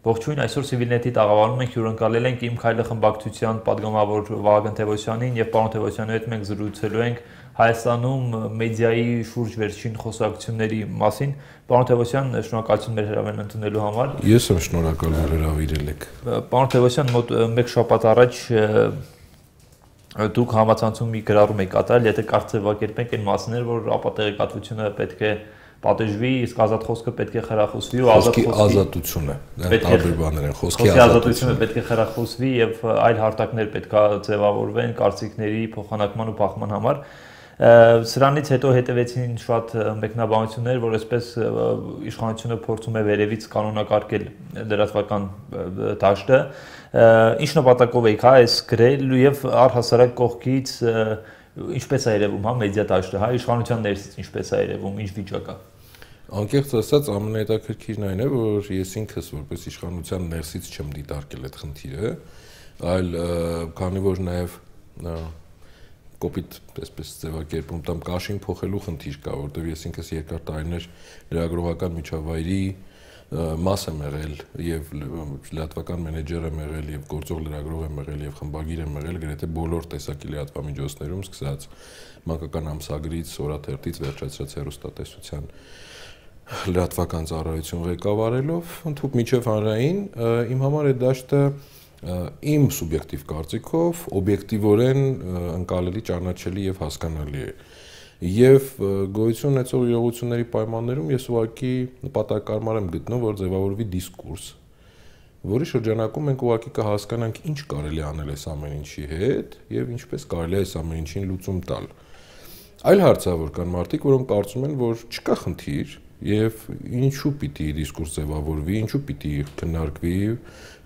Ողջույն, այսօր Civilnet-ի տաղավարում ենք հյուրընկալել ենք Իմ քայլը խմբակցության падգամավոր Վահագն Թևոսյանին եւ պարոն Թևոսյանի հետ մենք զրուցելու ենք Հայաստանում մեդիայի շուրջ վերջին խոսակցությունների մասին։ Պարոն Թևոսյան, շնորհակալություն մեր հրավերն ընդունելու համար։ Ես եմ շնորհակալ, որ հրավիրել եք։ Պարոն Թևոսյան, մոտ 1 շաբաթ առաջ դուք համացանցում մի գրառում եք կատարել, եթե կարծեվակերպենք այն մասներ, որ ապատեղեկատվությունը պետք է պատժվի, իսկ ազատ խոսքը պետք է խրախուսվի ու ազատ խոսքի ազատությունը, տարբեր բաներ են, խոսքի ազատությունը պետք է խրախուսվի եւ այլ հարթակներ պետք է ձևավորվեն կարծիքների փոխանակման ու փոխման համար։ Սրանից հետո հետևեցին շատ մեկնաբանություններ, որ այսպես իշխանությունը փորձում է վերևից կանոնակարգել լրատվական դաշտը։ Ինչ նպատակով եք այս գրել եւ առհասարակ կողքից ինչպես է երևում, հա, մեդիա դաշտը, հա, իշխանության ներսից ինչպես է երևում, ինչ վիճակ է։ Անկեղծ ասած, ամենահետաքրքիրն այն է, որ ես ինքս որպես իշխանության ներսից չեմ դիտարկել այդ խնդիրը, այլ քանի որ նաեւ կոպիտ այսպես ձևակերպում տամ կաշին փոխելու խնդիր կա, որտեղ ես ինքս երկար տարիներ լրագրողական միջավայրի մաս եմ եղել եւ լրատվական մենեջեր եմ եղել եւ գործող լրագրող եմ եղել եւ խմբագիր եմ եղել գրեթե բոլոր տեսակի լրատվամիջոցներում, սկսած մանկական ամսագրից, օրաթերթից վերջացրած հեռուստատեսության լրատվական ծառայություն ղեկավարելով, ընդհանուր միջև հանրային, իմ համար այդ դաշտը իմ սուբյեկտիվ կարծիքով օբյեկտիվորեն ընկալելի, ճանաչելի եւ հասկանալի է։ Եվ գոյություն ունեցող իրողությունների պայմաններում ես ուղղակի նպատակարար եմ գտնում, որ ձևավորվի դիսկուրս, որի շրջանակում մենք ուղղակի կհասկանանք ինչ կարելի անել այս ամեն ինչի հետ եւ ինչպես կարելի է այս ամեն ինչին լուծում տալ։ Այլ հարց է, որ կան մարդիկ, որոնք կարծում են, որ չկա խնդիր եւ ինչու պիտի դիսկուրս ձևավորվի, ինչու պիտի քննարկվի,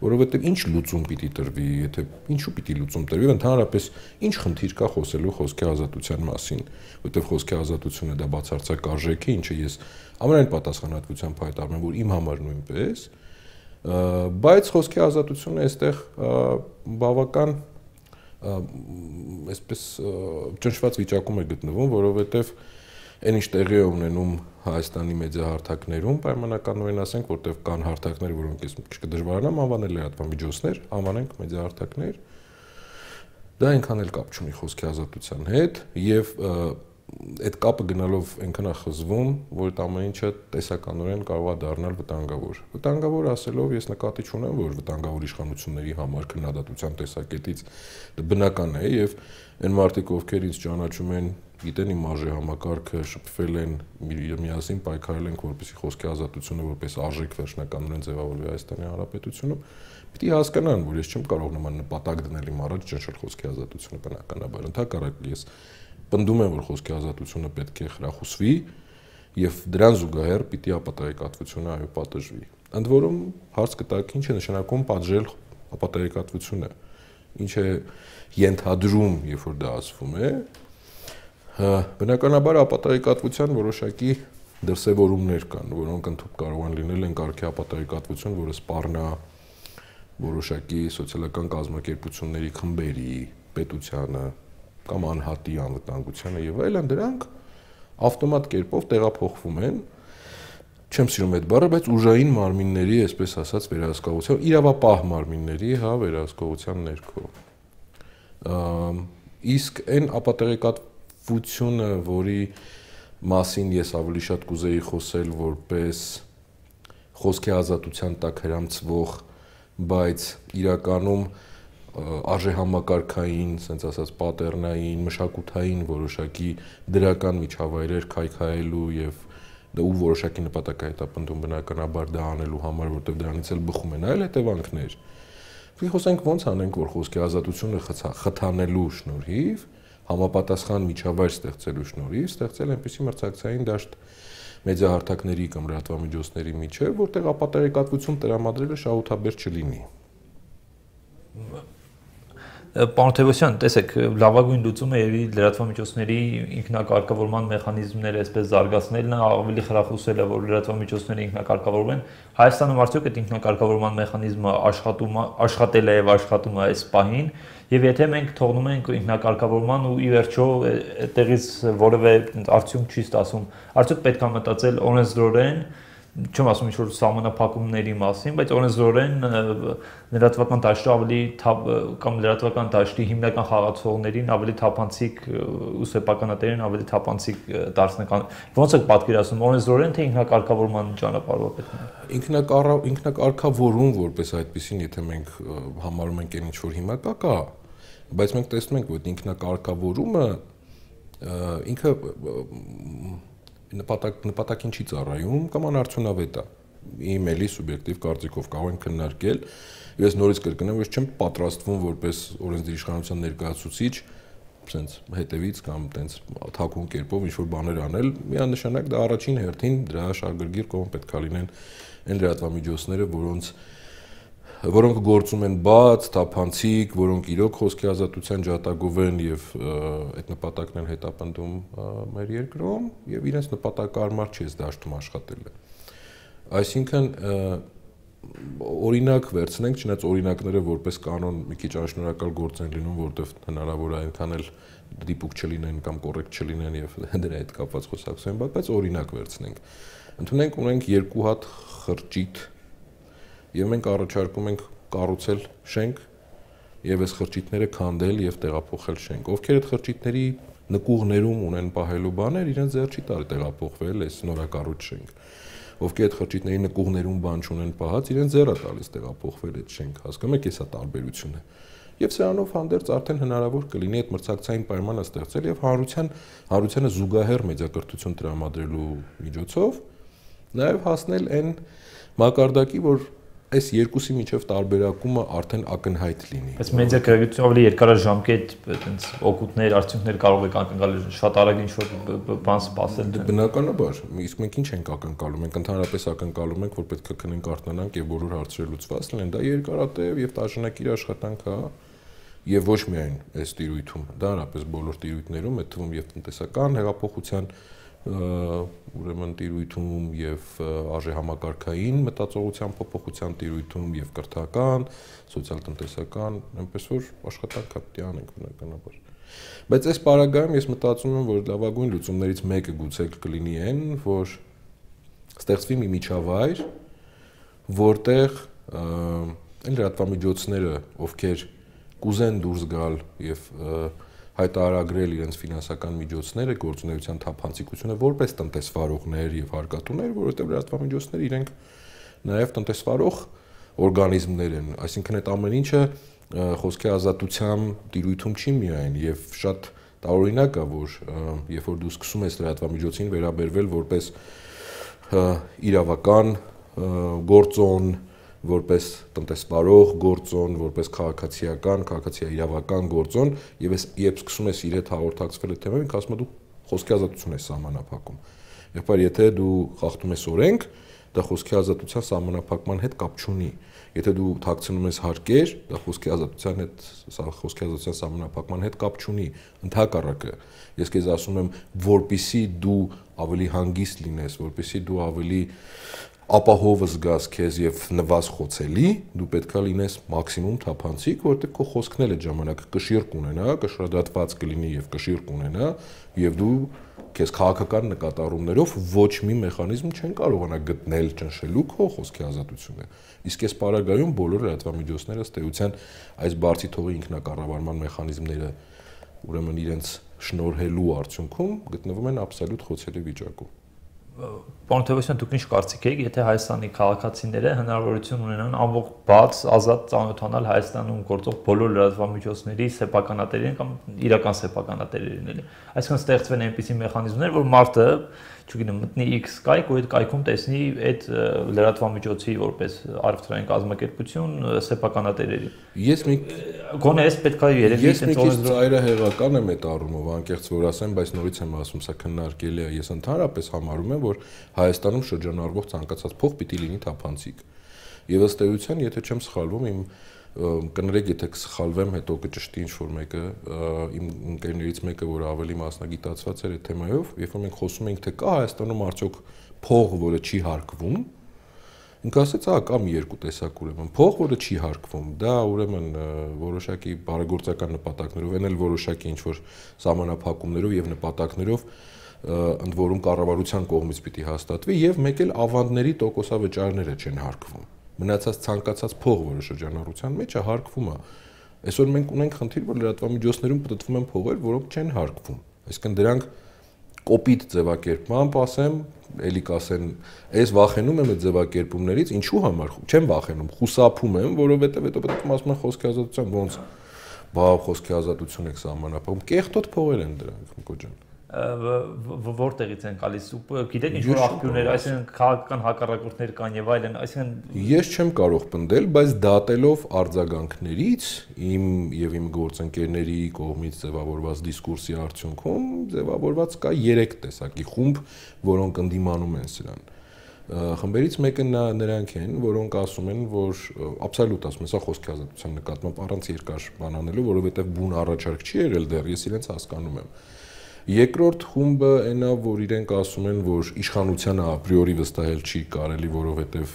որովհետեւ ինչ լուծում պիտի տրվի, եթե ինչու պիտի լուծում տրվի, ընդհանրապես ինչ խնդիր կա խոսելու խոսքի ազատության մասին, որովհետեւ խոսքի ազատությունը դա բացարձակ արժեք է, ինչը ես ամենայն պատասխանատվությամբ հայտարարում եմ, որ իմ համար նույնպես, բայց խոսքի ազատությունը այստեղ բավական այսպես ճնշված վիճակում է գտնվում, որովհետեւ այն ինչ տեղի է ունենում Հայաստանի մեդիա հարթակներում, պայմանականորեն ասենք, որտեղ կան հարթակներ, որոնք ես կդժվարանամ անվանել լրատվամիջոցներ, անվանենք մեդիա հարթակներ, դա այնքան էլ կապ չունի խոսքի ազատության հետ եւ այդ կապը գնալով այնքան է խզվում, որ այդ ամեն ինչը տեսականորեն կարող է դառնալ վտանգավոր։ Վտանգավոր ասելով ես նկատի չունեմ, որ վտանգավոր իշխանությունների համար քննադատության տեսակետից բնական է եւ այն մարդիկ, ովքեր ինձ ճանաչում են, գիտեն իմ արժե համակարգը, շփվել են, միասին պայքարել ենք, որպեսզի խոսքի ազատությունը որպես արժեք վերջնականորեն ձևավորվի Հայաստանի Հանրապետությունում, պիտի հասկանան, որ ես չեմ կարող նման նպատակ դնել իմ առաջ ճնշել խոսքի ազատությունը բնականաբար։ Ընդհակառակը ես պնդում եմ, որ խոսքի ազատությունը պետք է խրախուսվի եւ դրան զուգահեռ պիտի ապատեղեկատվությունը այո պատժվի։ Ընդ որում հարց կտակ ինչ է նշանակում պատժել ապատեղեկատվությունը, ինչ է ենթադրում, երբ որ դա ասվում է, բնականաբար ապատեղեկատվության որոշակի դրսևորումներ կան, որոնք ընդհանուր կարող են լինել են կարգի ապատեղեկատվություն, որը սպառնա որոշակի սոցիալական կազմակերպությունների խմբերի, պետությանը կամ անհատի անվտանգությանը եւ այլն, դրանք ավտոմատ կերպով տեղափոխվում են, չեմ սիրում այդ բառը, բայց ուժային մարմինների, այսպես ասած, վերահսկողության, իրավապահ մարմինների, հա, վերահսկողության ներքո։ Իսկ այն ապատեղեկատվությունը, որի մասին ես ավելի շատ կուզեի խոսել որպես խոսքի ազատության տակ հրամցվող, բայց իրականում արժեհամակարգային, ասենց ասած պատեռնային, մշակութային որոշակի դրական միջավայրեր քայքայելու եւ դա ու որոշակի նպատակահետապնդում բնականաբար դա անելու համար, որտեղ դրանից էլ բխում են այլ հետևանքներ։ Պիտի խոսենք ոնց անենք, որ խոսքի ազատությունը խթանելու շնորհիվ, համապատասխան միջավայր ստեղծելու շնորհիվ ստեղծել այնպիսի մրցակցային դաշտ մեդիա հարթակների կամ լրատվամիջոցների միջև, որտեղ ապատեղեկատվություն տրամադրելը շահութաբեր չլինի։ Պարոն Թևոսյան, տեսեք, լավագույն լուծումը երևի լրատվամիջոցների ինքնակարգավորման մեխանիզմները այսպես զարգացնելն է, ավելի խրախուսելը, որ լրատվամիջոցները ինքնակարգավորվեն։ Հայաստանում արդյոք այդ ինքնակարգավորման մեխանիզմը աշխատել է եւ աշխատում է այս պահին, եւ եթե մենք թողնում ենք ինքնակարգավորման ու ի վերջո այդտեղից որևէ արդյունք չի ստացվում, արդյոք պետք է մտածել օրենսդրորեն չեմ ասում ինչ որ սահմանափակումների մասին, բայց օրենսդրորեն լրատվական դաշտը ավելի կամ լրատվական դաշտի հիմնական խաղացողներին ավելի թափանցիկ ու սեփականատերերին ավելի թափանցիկ դարձնական։ Ոնց է պատկերացնում օրենսդրորեն թե ինքնակարգավորման ճանապարհով պետք է։ Ինքնակարգավորում որպես այդպեսին, եթե մենք համարում ենք այն ինչ որ հիմա կա, բայց մենք տեսնում ենք, որ ինքնակարգավորումը ինքը նպատակին չի ծառայում կամ անարդյունավետ է։ Իմ էլի սուբյեկտիվ կարծիքով կարող եմ քննարկել, ես նորից կրկնեմ, ես չեմ պատրաստվում որպես օրենսդիր իշխանության ներկայացուցիչ, sense հետևից կամ տենց թաքուն կերպով ինչ որ բաներ անել, միանշանակ դա առաջին հերթին դրա շահագրգիռ կողմ պետք է լինեն այն լրատվամիջոցները, որոնք գործում են բաց, թափանցիկ, որոնք իրոք խոսքի ազատության ջատագով են եւ այդ նպատակն են հետապնդում մեր երկրում եւ իրենց նպատակարմար չի դաշտում աշխատելը։ Այսինքն օրինակ վերցնենք, չնայած օրինակները որպես կանոն մի քիչ անշնորհակալ գործ են լինում, որտեղ հնարավոր է այնքան էլ դիպուկ չլինեն կամ կոռեկտ չլինեն եւ դրա հետ կապված խոսակցեն, բայց օրինակ վերցնենք։ Ընդունենք ունենք երկու հատ խրճիթ եւ մենք առաջարկում ենք կառուցել շենք եւ այս խրճիթները քանդել եւ տեղափոխել շենք։ Ովքեր այդ խրճիթների նկուղներում ունեն պահելու բաներ, իրենց ձեռ չի տալի տեղափոխվել այս նորակառույց շենք։ Ովքեր այդ խրճիթների նկուղներում բան չունեն պահած, իրենց ձեռ է տալիս տեղափոխվել այդ շենք։ Հասկանում եք, էսա տարբերությունը։ Եվ սրանով հանդերձ արդեն հնարավոր կլինի այդ մրցակցային պայմանը ստեղծել եւ հարությանը զուգահեռ մեծակրթություն տրամադրելու միջոցով նաեւ հասնել այն մակարդակի, որ այս երկուսի միջև տարբերակումը արդեն ակնհայտ լինի։ Բայց մեդիակրեատիվությունը ավելի երկարաժամկետ այտենց օգուտներ, արդյունքներ կարող եք ակնկալել, շատ արագ ինչ-որ բան սպասել։ Բնականաբար, իսկ մենք ինչ ենք ակնկալում, մենք ընդհանրապես ակնկալում ենք, որ պետք է քնենք արթնանանք եւ բոլոր հարցերը լուծված լինեն, դա երկարատև եւ տաժանակիր աշխատանք է, եւ ոչ միայն այս տիրույթում, դա հնարապես բոլոր տիրույթներում, այդ թվում եւ տնտեսական հեղափոխության ուրեմն տիրույթում եւ արժեհամակարգային մտածողության փոփոխության տիրույթում եւ կրթական, սոցիալ-տնտեսական, այնպես որ աշխատանք պետք է անենք բնականաբար։ Բայց այս պարագայում ես մտածում եմ, որ լավագույն լուծումներից մեկը գուցե կլինի այն, որ ստեղծվի մի միջավայր, որտեղ այն լրատվամիջոցները, ովքեր կուզեն դուրս գալ եւ հայտարարագրել իրենց ֆինանսական միջոցները, գործունեության թափանցիկությունը որպես տնտեսվարողներ եւ հարկատուներ, որովհետեւ լրատվամիջոցները իրենք նաեւ տնտեսվարող օրգանիզմներ են, այսինքն այդ ամեն ինչը խոսքի ազատության տիրույթում չի միայն եւ շատ տարօրինակ է, որ երբ որ դու սկսում ես լրատվամիջոցին վերաբերվել որպես իրավական գործոն, որպես տնտեսվարող գործոն, որպես քաղաքացիական գործոն եւ երբ սկսում ես իր հետ հաղորդակցվել այդ թեմային, ասում ես դու խոսքի ազատություն ես սահմանափակում։ Եղբայր, եթե դու խախտում ես օրենք, դա խոսքի ազատության սահմանափակման հետ կապ չունի։ Եթե դու թաքցնում ես հարկեր, դա խոսքի ազատության սահմանափակման հետ կապ չունի։ Ընդհակառակը, ես քեզ ասում եմ, որպիսի դու ավելի հանգիստ լինես, որպիսի դու ավելի ապահով զգաս քեզ եւ նվազ խոցելի, դու պետքա լինես մաքսիմում թափանցիկ, որտեղ քո խոսքն էլ այդ ժամանակ կշիռ կունենա, կշռադատված կլինի եւ կշիռ կունենա, եւ դու քեզ քաղաքական նկատառումներով ոչ մի մեխանիզմ չեն կարողանա գտնել ճնշելու քո խոսքի ազատությունը։ Իսկ այս պարագայում բոլոր լրատվամիջոցները ըստ էության այս բարձի թողի ինքնակառավարման մեխանիզմները ուրեմն իրենց շնորհելու արդյունքում գտնվում են աբսոլյուտ խոցելի վիճակում։ Պարոն Թևոսյան, դուք ինչ կարծիք եք, եթե Հայաստանի քաղաքացիները հնարավորություն ունենան ամբողջ բաց ազատ ծանոթանալ Հայաստանում գործող բոլոր լրատվամիջոցների սեփականատերերին կամ իրական սեփականատերերին, էլի։ Այսինքն ստեղծվեն այնպիսի մեխանիզմներ, որ մարդը, չգիտեմ, մտնի X կայք ու այդ կայքում տեսնի այդ լրատվամիջոցի որպես առևտրային կազմակերպություն սեփականատերերի։ Ես մի գոնե էս պետք է երևի այդպես ծայրահեղական եմ այդ առումով, անկեղծ որ ասեմ, բայց նորից եմ ասում, սա քննարկելի է։ Ես ընդհանրապես համարում եմ, որ Հայաստանում շրջանառվող ցանկացած փող պիտի լինի թափանցիկ։ Եվ ըստ էության, եթե չեմ սխալվում, իմ կներեք, եթե կսխալվեմ, հետո կճշտի ինչ-որ մեկը, իմ ընկերներից մեկը, որ ավելի մասնագիտացված էր այդ թեմայով, երբ որ մենք խոսում ենք, թե կա Հայաստանում արդյոք փող, որը չի հարկվում, ինքը ասեց, կա մի երկու տեսակ ուրեմն փող, որը չի հարկվում, դա ուրեմն որոշակի բարեգործական նպատակներով, այն էլ որոշակի ինչ-որ սահմանափակումներով եւ նպատակներով ընդ որում կառավարության կողմից պիտի հաստատվի եւ մեկ էլ ավանդների տոկոսավճարները չեն հարկվում։ Մնացած ցանկացած փող, որը շրջանառության մեջ է, հարկվում է։ Այսօր մենք ունենք խնդիր, որ լրատվամիջոցներում պատտվում են փողեր, որոնք չեն հարկվում։ Այսինքն դրանք կոպիտ ձևակերպմամբ ասեմ, էլի կասեն, ես վախենում եմ այդ ձևակերպումներից, ինչու համար չեմ վախենում, խուսափում եմ, որովհետեւ հետո պետք է ասում են խոսքի ազատության ոնց բա խոսքի ազատություն եք սահմանափակում, կեղտոտ փողեր են դրանք, Միկո ջան։ Որտեղից են գալիս, գիտեք ինչ որ աղբյուրներ, այսինքն քաղաքական հակառակորդներ կան եւ այլն, այսինքն ես չեմ կարող պնդել, բայց դատելով արձագանքներից իմ եւ իմ գործընկերների կողմից ձևավորված դիսկուրսի արդյունքում ձևավորված կա 3 տեսակի խումբ, որոնք ընդդիմանում են սրան։ Խմբերից մեկը նրանք են, որոնք ասում են, որ աբսոլյուտ ասում եմ, սա խոսքի ազատության նկատմամբ առանց երկար բան անելու, որովհետեւ բուն առաջարկ չի եղել դեռ, ես իրենց հասկանում եմ։ Երկրորդ խումբը այնա, որ իրենք ասում են, որ իշխանությանը ապրիորի վստահել չի կարելի, որովհետև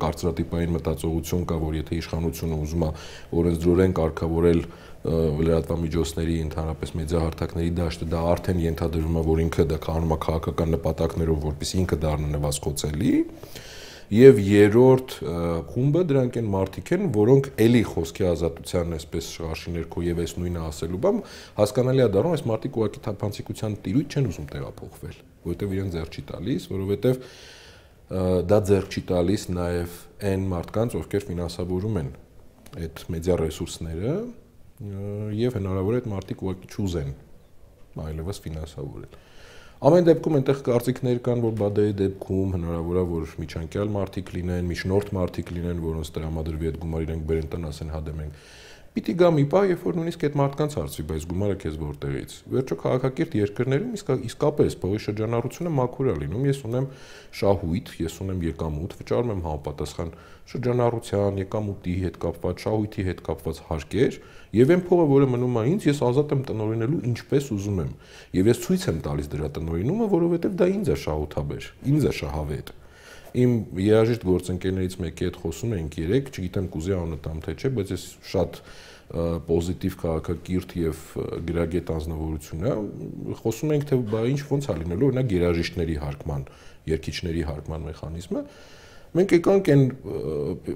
կարծրատիպային մտածողություն կա, որ եթե իշխանությունը ուզում է օրենսդրորեն կարգավորել լրատվամիջոցների, ընդհանրապես մեդիահարթակների դաշտը, դա արդեն ենթադրում է, որ ինքը դա կանում է քաղաքական նպատակներով, որպեսզի ինքը դառնա նվազխոցելի։ Եվ երրորդ խումբը դրանք են մարդիկ են, որոնք էլի խոսքի ազատության այսպես շարժի ներքո եւ այս նույնը ասելու բամ հասկանալի է դառնում, այս մարդիկ ուղղակի թափանցիկության տիրույթ չեն ուզում տեղափոխվել, որովհետեւ իրեն ձեռք չի տալիս, որովհետեւ դա ձեռք չի տալիս նաեւ այն մարդկանց, ովքեր ֆինանսավորում են այդ մեդիա ռեսուրսները եւ հնարավոր է այդ մարդիկ ուղղակի չուզեն այլևս ֆինանսավորել։ Ամեն դեպքում այնտեղ կարծիքներ կան, որ բադեի դեպքում հնարավոր է, որ միջանկյալ մարդիկ լինեն, միջնորդ մարդիկ լինեն, որոնց տրամադրվի այդ գումար իրենք բերեն տնան ասեն հա դե մենք պիտի գա մի պահ, երբ որ նույնիսկ այդ մարդկանց հարցվի, բայց գումարը քեզ որտեղից։ Վերջո քաղաքակիրթ երկրներում իսկապես փողի շրջանառությունը մաքուր է լինում։ Ես ունեմ շահույթ, ես ունեմ եկամուտ, վճարում եմ համապատասխան շրջանառության, եկամուտի հետ կապված, շահույթի հետ կապված հարկեր, եւ այն փողը, որը մնում է ինձ, ես ազատ եմ տնօրինելու ինչպես ուզում եմ։ Եվ ես ցույց եմ տալիս դրա տնօրինումը, որովհետեւ դա ինձ է շահութաբեր, ինձ է շահավետ։ Իմ երաժիշտ գործընկերներից մեկի հետ խոսում էինք երեք, չգիտեմ կուզի անունը տամ թե չէ, բայց ես շատ պոզիտիվ քաղաքակիրթ եւ գրագետ անձնավորություն է, խոսում ենք թե բա ինչ ոնց է լինելու, օրինակ երաժիշտների հարկման, երգիչների հարկման մեխանիզմը։ Մենք եկանք այն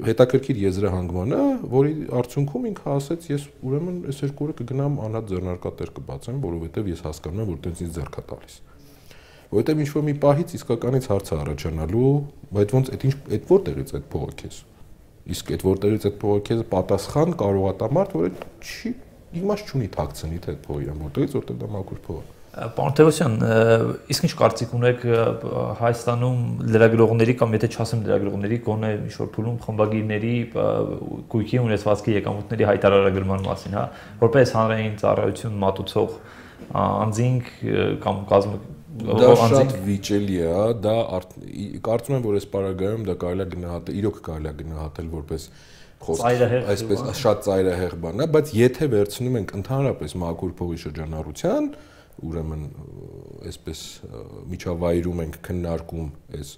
հետաքրքիր եզրահանգմանը, որի արդյունքում ինքը ասեց, ես ուրեմն այս երկու օրը կգնամ անհատ ձեռնարկատեր կբացեմ, որովհետեւ ես հասկանում եմ, որ տենց ինձ ձեռք է տալիս։ Որովհետև ինչ-որ մի պահից իսկականից հարց է առաջանալու, բայց ոնց այդ որտեղից այդ փողը քեզ։ Իսկ այդ որտեղից այդ փողը քեզ պատասխան կարող է տա մարդ, որը չի իմաստ չունի թաքցնի թե այդ փողը իրան որտեղից, որտեղ դա մաքուր փող է։ Պարոն Թևոսյան, իսկ ինչ կարծիք ունեք Հայաստանում լրագրողների կամ եթե չասեմ լրագրողների, գոնե ինչ-որ փուլում խմբագիրների գույքի ունեցվածքի եկամուտների հայտարարագրման մասին, հա, որպես հանրային ծառայություն մատուցող անձինք կամ կազմակերպ Դա շատ վիճելի է, դա կարծում եմ, որ այս պարագայում դա կարելի է գնահատել, իրոք կարելի է գնահատել որպես այսպես շատ ծայրահեղ բան է, բայց եթե վերցնում ենք ընդհանրապես մաքուր փողի շրջանառության, ուրեմն այսպես միջավայրում ենք քննարկում այս,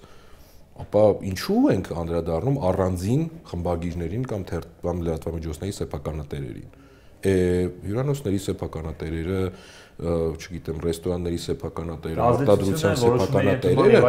ապա ինչու ենք անդրադառնում առանձին խմբագիրներին կամ լրատվամիջոցների սեփականատերերին։ Հյուրանոցների սեփականատերերը, չգիտեմ, ռեստորանների սեփականատերերը, արտադրության սեփականատերերը,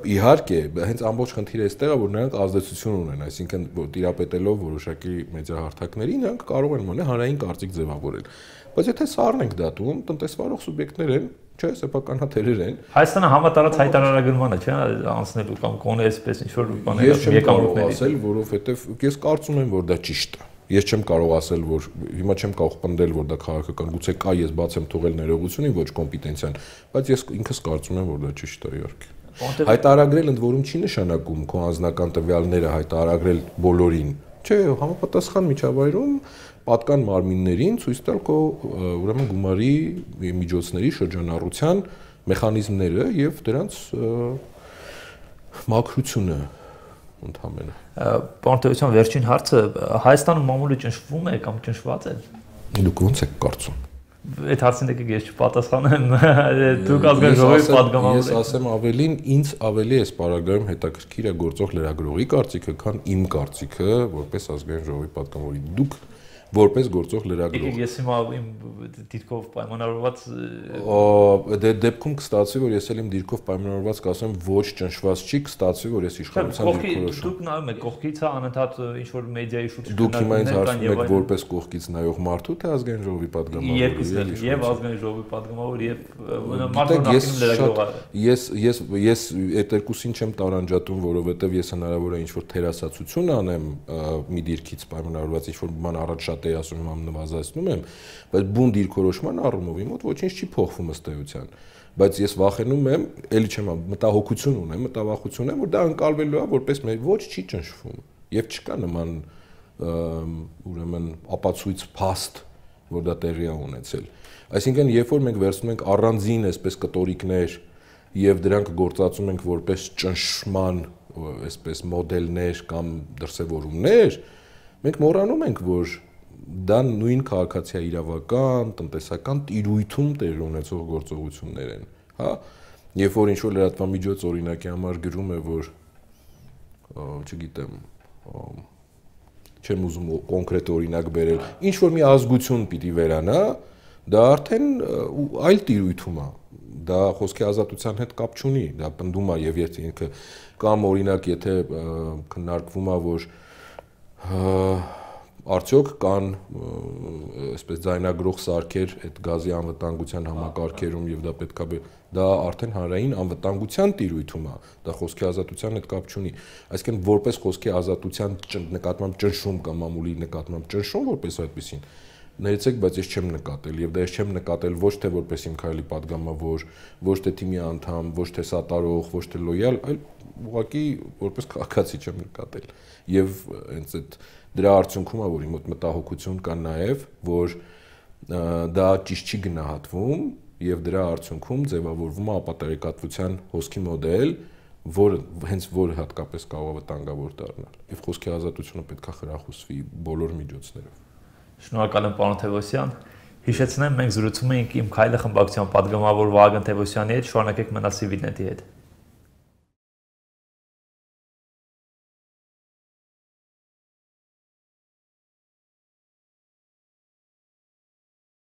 իհարկե, հենց ամբողջ խնդիրը այստեղ է, որ նրանք ազդեցություն ունեն, այսինքն տիրապետելով որոշակի մեդիահարթակների, նրանք կարող են մոնե հանրային կարծիք ձևավորել։ Բայց եթե սառն ենք դատում, տնտեսվարող սուբյեկտներ են, չէ, սեփականատերեր են։ Հայաստանը համատարած հայտարարագրման է, չէ՞, անցնելու կամ կոնե այսպես ինչ-որ բաներ եկամուտների։ Ես չեմ կարող ասել, որովհետև ես կարծում եմ, որ դա ճիշտ է։ Ես չեմ կարող ասել, որ հիմա չեմ կարող պնդել, որ դա քաղաքական, գուցե կա, ես բաց եմ թողել ներողությունին, ոչ կոմպետենցիան, բայց ես ինքս կարծում եմ, որ դա ճիշտ է, իհարկե։ Հայտարարել ընդ որում չի նշանակում քո անձնական տվյալները հայտարարել բոլորին։ Չէ, համապատասխան միջավայրում պատկան մարմիններին ցույց տալ քո ուրեմն գումարի միջոցների շրջանառության մեխանիզմները եւ դրանց մաքրությունը ընդհանրապես։ Պարոն Թևոսյան, վերջին հարցը Հայաստանում մամուլը ճնշվում է կամ ճնշված է։ Դուք ո՞նց եք կարծում։ Այդ հարցին եկեք ես չպատասխանեմ։ Դուք ազգային ժողովի պատգամավոր եք։ Ես ասեմ ավելին, ինձ ավելի է սպառագայում հետաքրքիր է գործող լրագրողի կարծիքը, քան իմ կարծիքը, որպես ազգային ժողովի պատգամավորի։ Դուք որպես գործող լրագրող։ Ես հիմա իմ դիրքով պայմանավորված դեպքում կստացվի, որ ես էլ իմ դիրքով պայմանավորված կասեմ ոչ ճնշված չի, կստացվի, որ ես իշխանության դիրքորոշում։ Դուք նայում եք կողքից, անընդհատ ինչ որ մեդիայի շուրջ դուք հիմա ինձ հարցնում եք որպես կողքից նայող մարդու, թե ազգային ժողովի падգամավոր։ Եվ ազգային ժողովի падգամավոր եւ մարդու նախկին լրագրողը։ Ես այդ երկուսին չեմ տարանջատում, որովհետեւ ես հնարավոր է ինչ որ թերասացություն անեմ մի դիրքից պայմանավորված ինչ որ բան առաջ շատ էի ասում, հիմա նվազեցնում եմ, բայց բուն դիրքորոշման առումով իմ մոտ ոչինչ չի փոխվում ըստ էության։ Բայց ես վախենում եմ, էլի չեմ մտահոգություն ունեմ, մտավախություն եմ, որ դա ընկալվելու է որպես մեր ոչ չի ճնշվում եւ չկա նման ուրեմն ապացույց փաստ, որ դա տեղի է ունեցել։ Այսինքն, երբ որ մենք վերցնում ենք առանձին այսպես կտորիկներ եւ դրանք գործածում ենք որպես ճնշման, այսպես մոդելներ կամ դրսևորումներ, մենք մոռանում ենք, որ դա նույն քաղաքացիա իրավական, տնտեսական տիրույթում տեղի ունեցող գործողություններ են, հա։ Երբ որ ինչ-որ լրատվամիջոց օրինակի համար գրում է, որ չգիտեմ, չեմ ուզում կոնկրետ օրինակ բերել, ինչ որ մի ազգություն պիտի վերանա, դա արդեն այլ տիրույթում է։ Դա խոսքի ազատության հետ կապ չունի, դա պնդում է եւ ինքը կամ օրինակ եթե քննարկվում է, որ արդյոք կան այսպես ձայնագրող սարքեր այդ գազի անվտանգության համակարգերում եւ դա պետքա դա արդեն հանրային անվտանգության տիրույթում է, դա խոսքի ազատության հետ կապ չունի, այսինքն որպես խոսքի ազատության նկատմամբ ճնշում կամ մամուլի նկատմամբ ճնշում որպես այդպեսին ներեցեք, բայց ես չեմ նկատել եւ դա ես չեմ նկատել ոչ թե որպես իմ քայլի падգամավոր, ոչ թե թիմի անդամ, ոչ թե սատարող, ոչ թե լոյալ, այլ ուղղակի որպես քաղաքացի չեմ նկատել եւ հենց այդ դրա արդյունքում է որ իմ մոտ մտահոգություն կա նաեւ որ դա ճիշտ չի գնահատվում եւ դրա արդյունքում ձևավորվում է ապատերեկատվության հոսքի մոդել, որը հենց որը հատկապես կարող է վտանգավոր դառնալ եւ խոսքի ազատությունը պետք է խրախուսվի բոլոր միջոցներով։ Շնորհակալ եմ պարոն Թևոսյան։ Հիշեցնեմ, մենք զրուցում էինք Իմ քայլը խմբակցության падգամավոր Վահագն Թևոսյանի հետ, շարունակեք մնալ Civilnet-ի հետ։